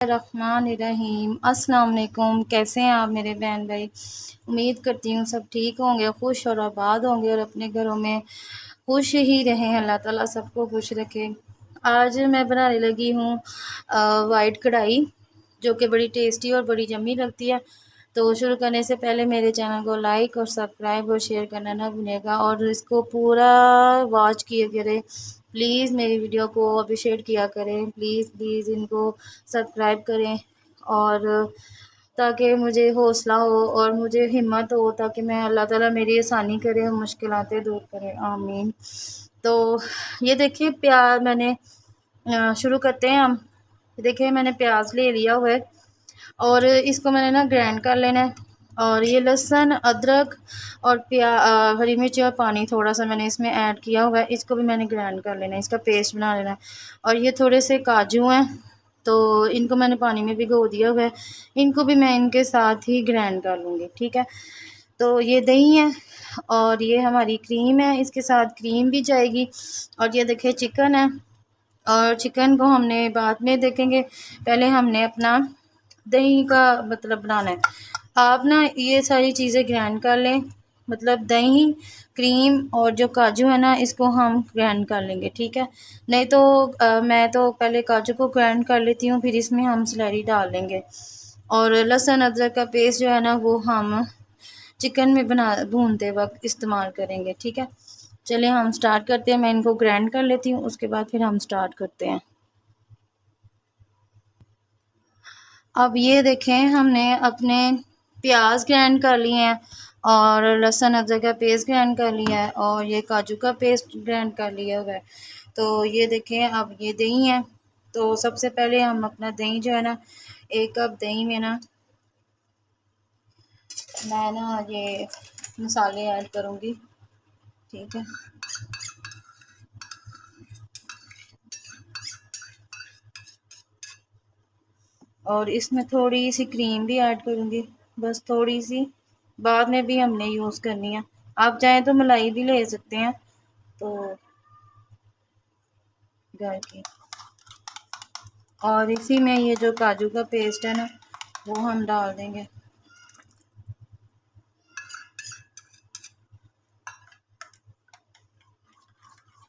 रहमानिर्रहीम। अस्सलाम वालेकुम। कैसे हैं आप मेरे बहन भाई? उम्मीद करती हूँ सब ठीक होंगे, खुश और आबाद होंगे और अपने घरों में खुश ही रहें। अल्लाह ताला सबको खुश रखे। आज मैं बनाने लगी हूँ वाइट कढ़ाई, जो कि बड़ी टेस्टी और बड़ी यम्मी लगती है। तो शुरू करने से पहले मेरे चैनल को लाइक और सब्सक्राइब और शेयर करना ना भूलिएगा और इसको पूरा वॉच किया करें। प्लीज़ मेरी वीडियो को अप्रिशिएट किया करें। प्लीज़ इनको सब्सक्राइब करें और ताकि मुझे हौसला हो और मुझे हिम्मत हो, ताकि मैं अल्लाह ताला मेरी आसानी करे और मुश्किलातें दूर करे। आमीन। तो ये देखिए मैंने शुरू करते हैं हम। देखिए मैंने प्याज ले लिया हुआ है और इसको मैंने ना ग्राइंड कर लेना है। और ये लहसुन, अदरक और हरी मिर्ची और पानी थोड़ा सा मैंने इसमें ऐड किया हुआ है। इसको भी मैंने ग्राइंड कर लेना है, इसका पेस्ट बना लेना है। और ये थोड़े से काजू हैं, तो इनको मैंने पानी में भिगो दिया हुआ है। इनको भी मैं इनके साथ ही ग्राइंड कर लूँगी, ठीक है। तो ये दही है और ये हमारी क्रीम है, इसके साथ क्रीम भी जाएगी। और ये देखिए चिकन है, और चिकन को हमने बाद में देखेंगे, पहले हमने अपना दही का मतलब बनाना है। आप ना ये सारी चीज़ें ग्राइंड कर लें, मतलब दही, क्रीम और जो काजू है ना, इसको हम ग्राइंड कर लेंगे, ठीक है। नहीं तो मैं तो पहले काजू को ग्राइंड कर लेती हूँ, फिर इसमें हम सलैरी डाल लेंगे। और लहसुन अदरक का पेस्ट जो है ना, वो हम चिकन में भूनते वक्त इस्तेमाल करेंगे, ठीक है। चलिए हम स्टार्ट करते हैं। मैं इनको ग्राइंड कर लेती हूँ, उसके बाद फिर हम स्टार्ट करते हैं। अब ये देखें, हमने अपने प्याज ग्राइंड कर लिए हैं और लहसुन अदरक का पेस्ट ग्राइंड कर लिया है और ये काजू का पेस्ट ग्राइंड कर लिया हुआ है। तो ये देखें, अब ये दही है। तो सबसे पहले हम अपना दही जो है ना, 1 कप दही में ना मैं ना ये मसाले ऐड करूँगी, ठीक है। और इसमें थोड़ी सी क्रीम भी ऐड करूँगी, बस थोड़ी सी, बाद में भी हमने यूज़ करनी है। आप चाहें तो मलाई भी ले सकते हैं, तो घर की। और इसी में ये जो काजू का पेस्ट है ना, वो हम डाल देंगे।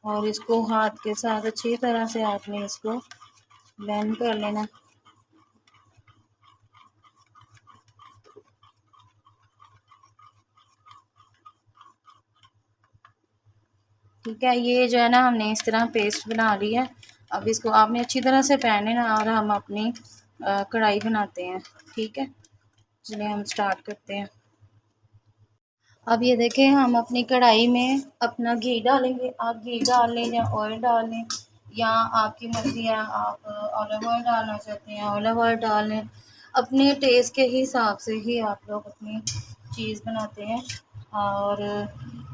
और इसको हाथ के साथ अच्छी तरह से आपने इसको ब्लेंड कर लेना। ठीक है, ये जो है ना, हमने इस तरह पेस्ट बना ली है। अब इसको आपने अच्छी तरह से पैन लेना और हम अपनी कढ़ाई बनाते हैं, ठीक है। चलिए हम स्टार्ट करते हैं। अब ये देखें, हम अपनी कढ़ाई में अपना घी डालेंगे। आप घी डाल लें या ऑयल डाल लें, या आपकी मर्ज़ी है, आप ऑलिव ऑयल डालना चाहते हैं ऑलिव ऑयल डाल लें। अपने टेस्ट के हिसाब से ही आप लोग अपनी चीज़ बनाते हैं। और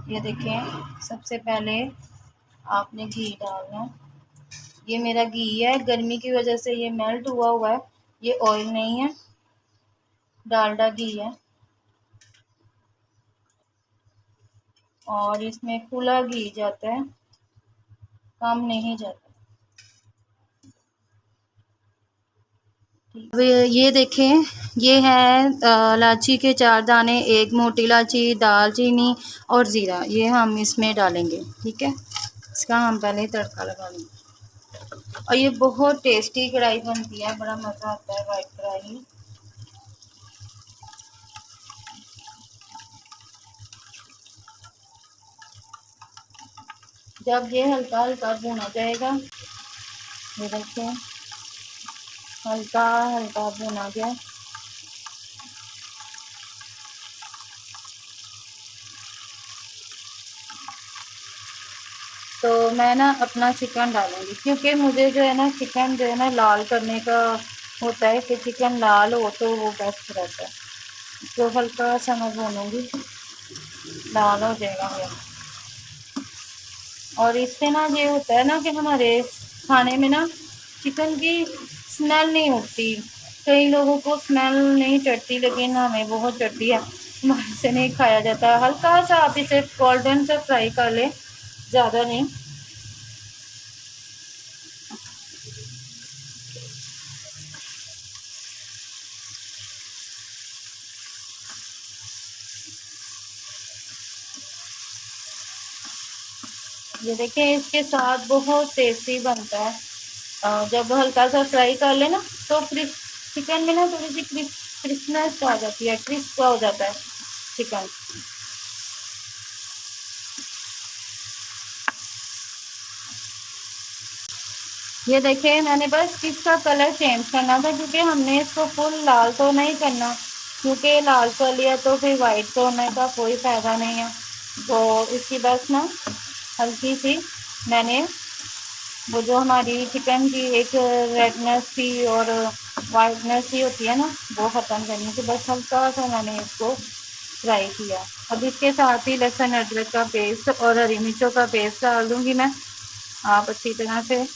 ये देखें, सबसे पहले आपने घी डालना है। ये मेरा घी है, गर्मी की वजह से ये मेल्ट हुआ हुआ है, ये ऑयल नहीं है, डालडा घी है। और इसमें खुला घी जाता है, कम नहीं जाता। अब ये देखें, ये है इलायची के 4 दाने, 1 मोटी इलायची, दालचीनी और ज़ीरा, ये हम इसमें डालेंगे, ठीक है। इसका हम पहले तड़का लगा लेंगे। और ये बहुत टेस्टी कढ़ाई बनती है, बड़ा मज़ा आता है वाइट कढ़ाई। जब ये हल्का हल्का भुना जाएगा, ये देखें हल्का हल्का भुना गया, तो मैं ना अपना चिकन डालूंगी, क्योंकि मुझे जो है ना चिकन जो है ना लाल करने का होता है, कि चिकन लाल हो तो वो बेस्ट रहता है। इसको हल्का सा मैं भूनूंगी, लाल हो जाएगा मेरा। और इससे ना ये होता है ना कि हमारे खाने में ना चिकन की स्मेल नहीं उठती। कई लोगों को स्मेल नहीं चढ़ती, लेकिन हमें बहुत चढ़ती है, हमारे से नहीं खाया जाता। हल्का सा आप इसे गोल्डन सा फ्राई कर लें, ज़्यादा नहीं। ये देखिए इसके साथ बहुत टेस्टी बनता है। जब हल्का सा फ्राई कर लेना तो चिकन में ना थोड़ी सी क्रिस्पनेस आ जाती है, क्रिस्प हो जाता है चिकन। ये देखिए मैंने बस इसका कलर चेंज करना था, क्योंकि हमने इसको फुल लाल तो नहीं करना, क्योंकि लाल कर लिया तो फिर वाइट होने का कोई फ़ायदा नहीं है। तो इसकी बस ना हल्की सी मैंने वो जो हमारी चिकन की एक रेडनेस थी और वाइटनेस ही होती है ना, वो ख़त्म करनी थी। बस हल्का सा मैंने इसको फ्राई किया। अब इसके साथ ही लहसुन अदरक का पेस्ट और हरी मिर्चों का पेस्ट डाल दूँगी मैं। आप अच्छी तरह से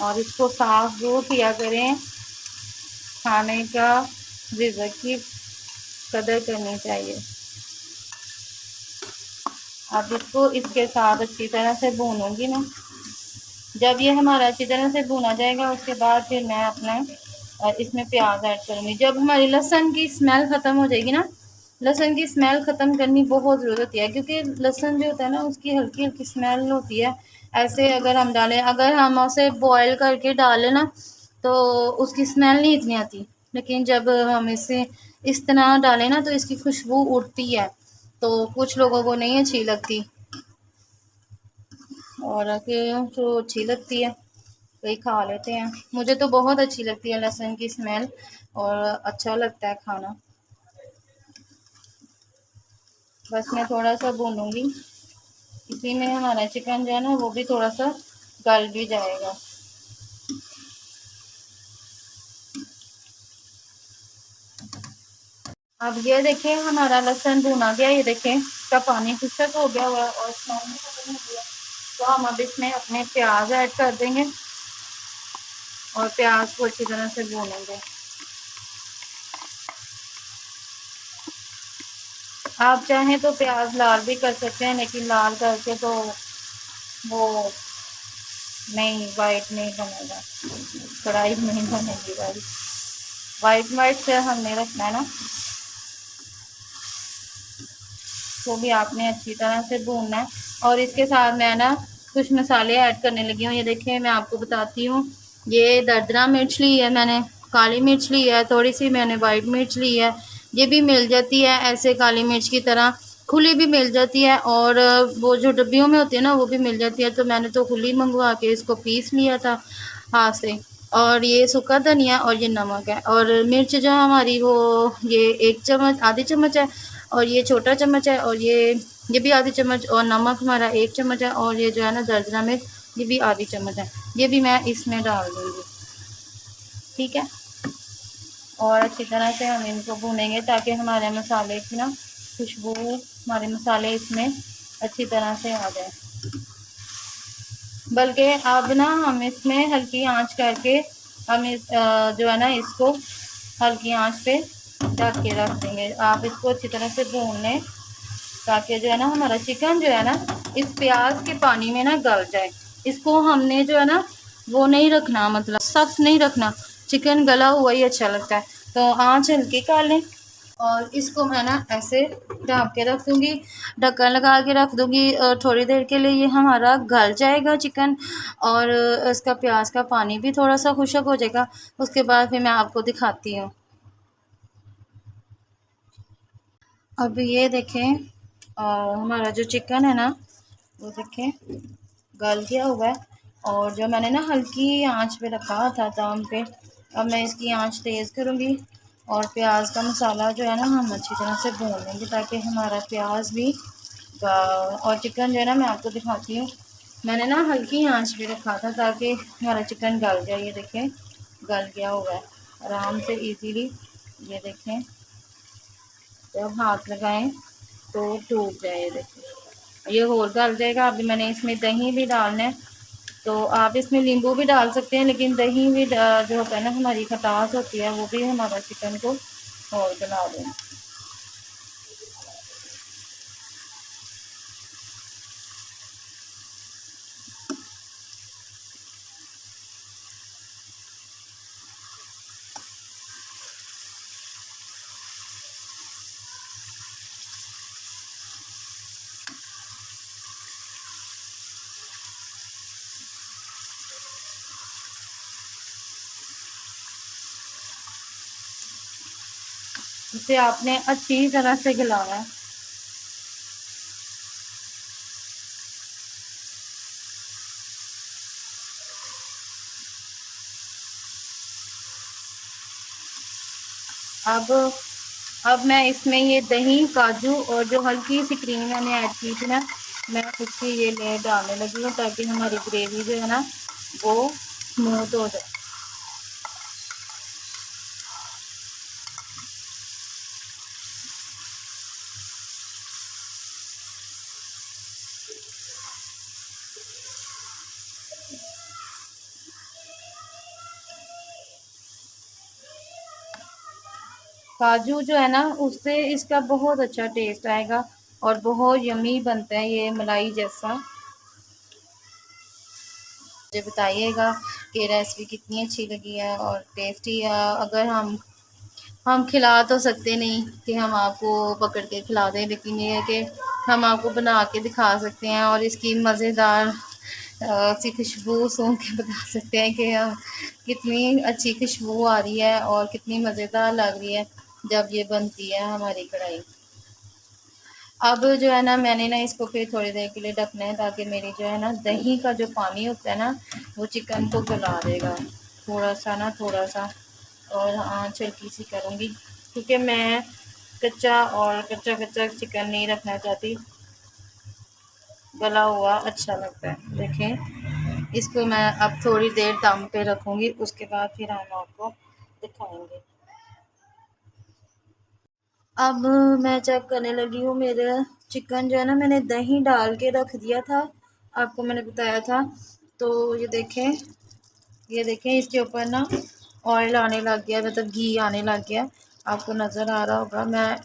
और इसको साफ जो किया करें, खाने का रिज़्क की कदर करनी चाहिए। अब इसको इसके साथ अच्छी तरह से भूनूंगी मैं। जब ये हमारा अच्छी तरह से भुना जाएगा उसके बाद फिर मैं अपना इसमें प्याज ऐड करूँगी। जब हमारी लहसुन की स्मेल ख़त्म हो जाएगी ना, लहसुन की स्मेल ख़त्म करनी बहुत ज़रूरत होती है, क्योंकि लहसुन जो होता है ना उसकी हल्की हल्की स्मेल होती है। ऐसे अगर हम डालें, अगर हम उसे बॉयल करके डालें ना तो उसकी स्मेल नहीं इतनी आती, लेकिन जब हम इसे इस तरह डालें ना तो इसकी खुशबू उड़ती है, तो कुछ लोगों को नहीं अच्छी लगती और फिर जो अच्छी लगती है वही खा लेते हैं। मुझे तो बहुत अच्छी लगती है लहसुन की स्मेल और अच्छा लगता है खाना। बस मैं थोड़ा सा भूनूंगी, इसी में हमारा चिकन जो है ना वो भी थोड़ा सा गल भी जाएगा। अब ये देखें हमारा लहसुन भुना गया, ये देखें इसका पानी खुश्क हो गया हुआ है और स्मेल भी खत्म हो गया। तो हम अब इसमें अपने प्याज ऐड कर देंगे और प्याज को अच्छी तरह से भूनेंगे। आप चाहें तो प्याज लाल भी कर सकते हैं, लेकिन लाल करके तो वो नहीं, वाइट नहीं बनेगा, कढ़ाई नहीं बनेगी वाइट। वाइट वाइट से हमने रखना है ना, तो भी आपने अच्छी तरह से भूनना है। और इसके साथ मैं ना कुछ मसाले ऐड करने लगी हूँ। ये देखिए मैं आपको बताती हूँ, ये दरदरा मिर्च ली है मैंने, काली मिर्च ली है, थोड़ी सी मैंने वाइट मिर्च ली है। ये भी मिल जाती है ऐसे काली मिर्च की तरह, खुली भी मिल जाती है और वो जो डब्बियों में होती है ना वो भी मिल जाती है। तो मैंने तो खुली मंगवा के इसको पीस लिया था हाथ से। और ये सूखा धनिया और ये नमक है, और मिर्च जो है हमारी वो ये 1 चम्मच, आधी चम्मच है, और ये छोटा चम्मच है, और ये भी आधी चम्मच, और नमक हमारा 1 चम्मच है, और ये जो है ना दरदरा मिर्च ये भी आधी चम्मच है। ये भी मैं इसमें डाल दूँगी, ठीक है। और अच्छी तरह से हम इनको भूनेंगे ताकि हमारे मसाले की ना खुशबू, हमारे मसाले इसमें अच्छी तरह से आ जाए। बल्कि अब ना हम इसमें हल्की आंच करके हम जो है ना इसको हल्की आंच पे ढक के रख देंगे। आप इसको अच्छी तरह से भून लें ताकि जो है ना हमारा चिकन जो है ना इस प्याज के पानी में ना गल जाए। इसको हमने जो है ना वो नहीं रखना, मतलब सख्त नहीं रखना, चिकन गला हुआ ही अच्छा लगता है। तो आंच हल्की कर लें और इसको मैं ना ऐसे ढक के रख दूँगी, ढक्कन लगा के रख दूँगी थोड़ी देर के लिए। ये हमारा गल जाएगा चिकन और इसका प्याज का पानी भी थोड़ा सा खुश्क हो जाएगा। उसके बाद फिर मैं आपको दिखाती हूँ। अब ये देखें हमारा जो चिकन है ना वो देखें गल गया हुआ है, और जो मैंने ना हल्की आंच पे रखा था दम पे, अब मैं इसकी आंच तेज़ करूँगी और प्याज का मसाला जो है ना हम अच्छी तरह से भून लेंगे ताकि हमारा प्याज भी और चिकन जो है ना मैं आपको दिखाती हूँ। मैंने ना हल्की आंच पे रखा था ताकि हमारा चिकन गल जाए। ये देखें गल गया हुआ है आराम से इजीली। ये देखें जब हाथ लगाएं तो टूट जाए। ये देखिए ये और गल जाएगा। अभी मैंने इसमें दही भी डालना है, तो आप इसमें नींबू भी डाल सकते हैं, लेकिन दही भी जो होता है ना हमारी खटास होती है वो भी हमारा चिकन को और गला दें। इसे आपने अच्छी तरह से गलाना है। अब मैं इसमें ये दही, काजू और जो हल्की सी क्रीम मैंने ऐड की थी ना, मैं उसकी ये ले डालने लगी हूँ ताकि हमारी ग्रेवी जो है ना वो स्मूथ हो जाए। काजू जो है ना उससे इसका बहुत अच्छा टेस्ट आएगा और बहुत यमी बनता है ये मलाई जैसा। मुझे बताइएगा कि रेसिपी कितनी अच्छी लगी है और टेस्टी है। अगर हम खिला तो सकते नहीं कि हम आपको पकड़ के खिला दें, लेकिन ये है कि हम आपको बना के दिखा सकते हैं और इसकी मज़ेदार सी खुशबू सूंघ के बता सकते हैं कि कितनी अच्छी खुशबू आ रही है और कितनी मज़ेदार लग रही है जब ये बनती है हमारी कढ़ाई। अब जो है ना मैंने ना इसको फिर थोड़ी देर के लिए ढकना है ताकि मेरी जो है ना दही का जो पानी होता है ना वो चिकन को गला देगा थोड़ा सा ना, थोड़ा सा। और आँच हल्की सी करूँगी क्योंकि मैं कच्चा कच्चा चिकन नहीं रखना चाहती, गला हुआ अच्छा लगता है। देखें, इसको मैं अब थोड़ी देर दम पे रखूँगी, उसके बाद फिर हम आपको दिखाएंगे। अब मैं चेक करने लगी हूँ, मेरा चिकन जो है ना मैंने दही डाल के रख दिया था, आपको मैंने बताया था। तो ये देखें इसके ऊपर ना ऑयल आने लग गया, मतलब घी आने लग गया। आपको नज़र आ रहा होगा, मैं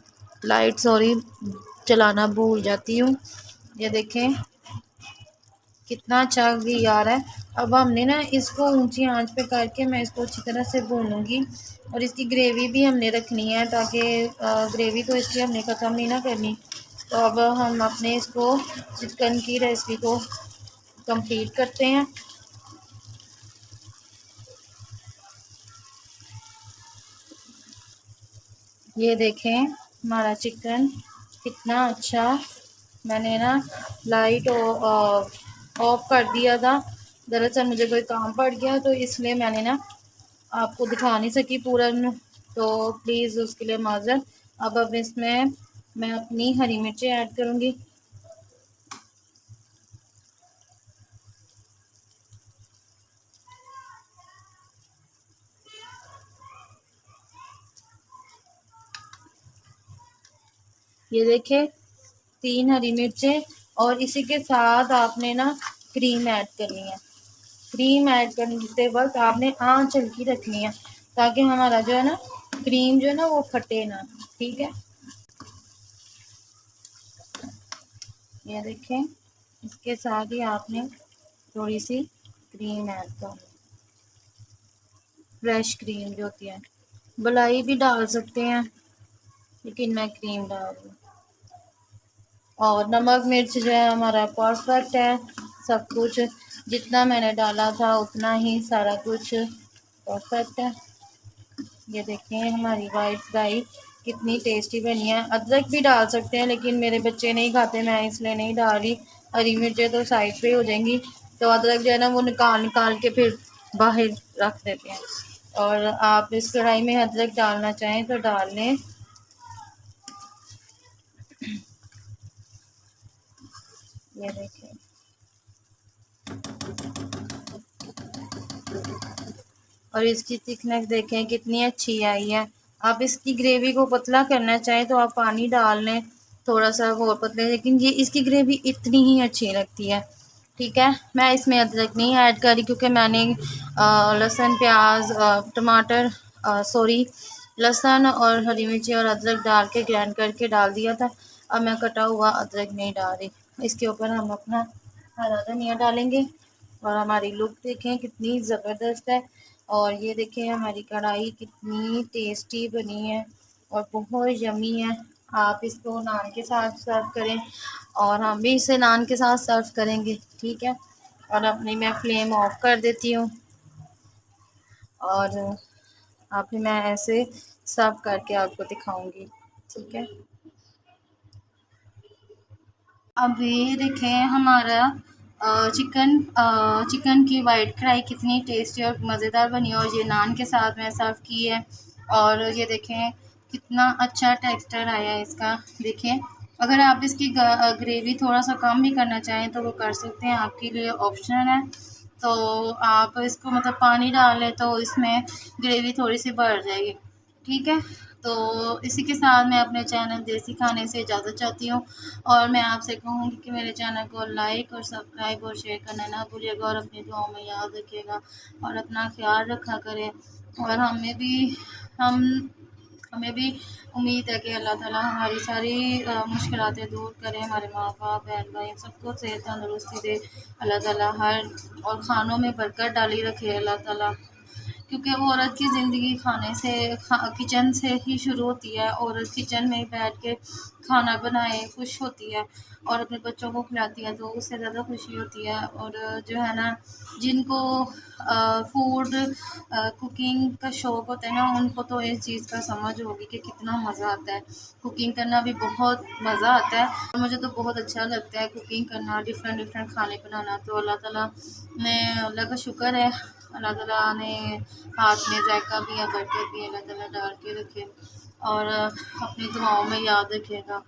लाइट सॉरी चलाना भूल जाती हूँ। ये देखें कितना अच्छा घी आ रहा है। अब हमने ना इसको ऊंची आंच पे करके मैं इसको अच्छी तरह से भूनूंगी और इसकी ग्रेवी भी हमने रखनी है ताकि ग्रेवी तो इसकी हमने ख़त्म नहीं ना करनी। तो अब हम अपने इसको चिकन की रेसिपी को कंप्लीट करते हैं। ये देखें हमारा चिकन कितना अच्छा, मैंने ना लाइट ऑफ कर दिया था। दरअसल मुझे कोई काम पड़ गया तो इसलिए मैंने ना आपको दिखा नहीं सकी पूरा तो प्लीज़ उसके लिए माज़रत। अब इसमें मैं अपनी हरी मिर्ची ऐड करूँगी। ये देखें 3 हरी मिर्चें और इसी के साथ आपने ना क्रीम ऐड करनी है। क्रीम ऐड करते वक्त आपने आँच हल्की रखनी है ताकि हमारा जो है ना क्रीम जो है ना वो फटे ना, ठीक है। ये देखें इसके साथ ही आपने थोड़ी सी क्रीम ऐड करनी, फ्रेश क्रीम जो होती है, मलाई भी डाल सकते हैं लेकिन मैं क्रीम डाल रही हूँ। और नमक मिर्च जो है हमारा परफेक्ट है, सब कुछ जितना मैंने डाला था उतना ही सारा कुछ परफेक्ट है। ये देखें हमारी वाइट फ्राई कितनी टेस्टी बनी है। अदरक भी डाल सकते हैं लेकिन मेरे बच्चे नहीं खाते, मैं इसलिए नहीं डाल रही। हरी मिर्चें तो साइड पे हो जाएंगी, तो अदरक जो है ना वो निकाल निकाल के फिर बाहर रख देते हैं। और आप इस कढ़ाई में अदरक डालना चाहें तो डाल लें। ये देखें और इसकी थिकनेस देखें कितनी अच्छी आई है। आप इसकी ग्रेवी को पतला करना चाहें तो आप पानी डाल लें थोड़ा सा और पतले, लेकिन ये इसकी ग्रेवी इतनी ही अच्छी लगती है, ठीक है। मैं इसमें अदरक नहीं ऐड करी क्योंकि मैंने लहसुन प्याज टमाटर सॉरी लहसुन और हरी मिर्ची और अदरक डाल के ग्राइंड करके डाल दिया था। अब मैं कटा हुआ अदरक नहीं डाल रही। इसके ऊपर हम अपना हरा धनिया डालेंगे और हमारी लुक देखें कितनी ज़बरदस्त है। और ये देखें हमारी कढ़ाई कितनी टेस्टी बनी है और बहुत यमी है। आप इसको नान के साथ सर्व करें और हम भी इसे नान के साथ सर्व करेंगे, ठीक है। और अपनी मैं फ्लेम ऑफ कर देती हूँ और अभी मैं ऐसे सर्व करके आपको दिखाऊंगी, ठीक है। अभी देखें हमारा चिकन की वाइट कढ़ाई कितनी टेस्टी और मज़ेदार बनी, और ये नान के साथ मैं सर्व की है। और ये देखें कितना अच्छा टेक्सचर आया है इसका। देखें, अगर आप इसकी ग्रेवी थोड़ा सा कम भी करना चाहें तो वो कर सकते हैं, आपके लिए ऑप्शनल है। तो आप इसको मतलब पानी डाल लें तो इसमें ग्रेवी थोड़ी सी बढ़ जाएगी, ठीक है। तो इसी के साथ मैं अपने चैनल देसी खाने से इजाज़त चाहती हूँ, और मैं आपसे कहूँगी कि मेरे चैनल को लाइक और सब्सक्राइब और शेयर करना ना भूलिएगा, और अपनी दुआओं में याद रखिएगा, और अपना ख्याल रखा करें। और हम हमें भी उम्मीद है कि अल्लाह ताला हमारी सारी मुश्किलातें दूर करें, हमारे माँ बाप बहन भाई सबको सेहत तंदुरुस्ती दे अल्लाह ताला, हर और खानों में बरकत डाली रखे अल्लाह ताला। क्योंकि औरत की ज़िंदगी खाने से किचन से ही शुरू होती है। औरत किचन में बैठ के खाना बनाए खुश होती है, और अपने बच्चों को खिलाती है तो उससे ज़्यादा खुशी होती है। और जो है ना, जिनको फूड कुकिंग का शौक़ होता है ना, उनको तो इस चीज़ का समझ होगी कि कितना मज़ा आता है। कुकिंग करना भी बहुत मज़ा आता है, और मुझे तो बहुत अच्छा लगता है कुकिंग करना, डिफ़रेंट डिफ़रेंट खाने बनाना। तो अल्लाह ताला ने अल्लाह का शुक्र है, अल्लाह ताला ने हाथ में जायका भी या बरकत भी अल्लाह ताला डाल के रखे, और अपनी दुआओं में याद रखिएगा।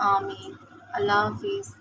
आमीन। अल्लाह हाफ़िज़।